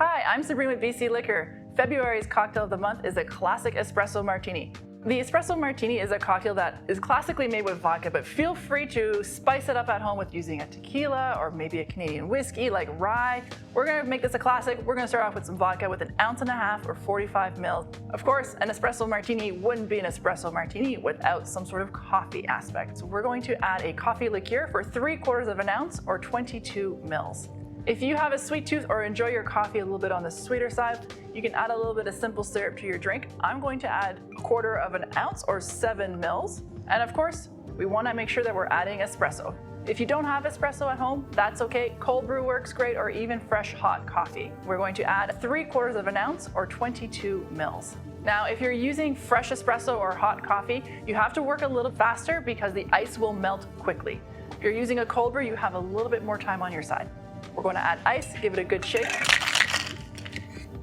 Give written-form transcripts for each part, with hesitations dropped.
Hi, I'm Sabrina with BC Liquor. February's cocktail of the month is a classic Espresso Martini. The Espresso Martini is a cocktail that is classically made with vodka, but feel free to spice it up at home with using a tequila or maybe a Canadian whiskey like rye. We're gonna make this a classic. We're gonna start off with some vodka with 1.5 ounces or 45 ml. Of course, an Espresso Martini wouldn't be an Espresso Martini without some sort of coffee aspect. So we're going to add a coffee liqueur for 3/4 ounce or 22 ml. If you have a sweet tooth or enjoy your coffee a little bit on the sweeter side, you can add a little bit of simple syrup to your drink. I'm going to add 1/4 ounce or 7 ml. And of course, we want to make sure that we're adding espresso. If you don't have espresso at home, that's okay. Cold brew works great, or even fresh hot coffee. We're going to add 3/4 ounce or 22 ml. Now, if you're using fresh espresso or hot coffee, you have to work a little faster because the ice will melt quickly. If you're using a cold brew, you have a little bit more time on your side. We're going to add ice, give it a good shake.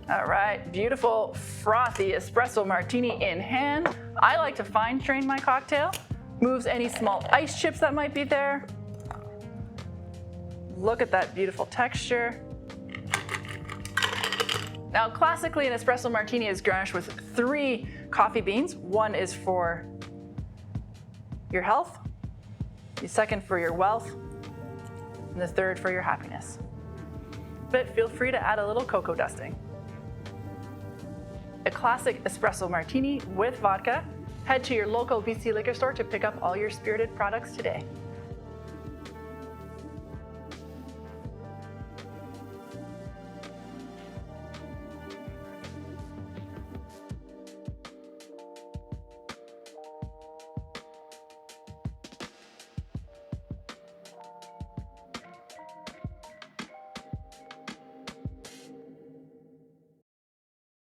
All right, beautiful, frothy Espresso Martini in hand. I like to fine strain my cocktail. Moves any small ice chips that might be there. Look at that beautiful texture. Now, classically, an Espresso Martini is garnished with 3 coffee beans. One is for your health, the second for your wealth, and the third for your happiness. But feel free to add a little cocoa dusting. A classic Espresso Martini with vodka. Head to your local BC liquor store to pick up all your spirited products today.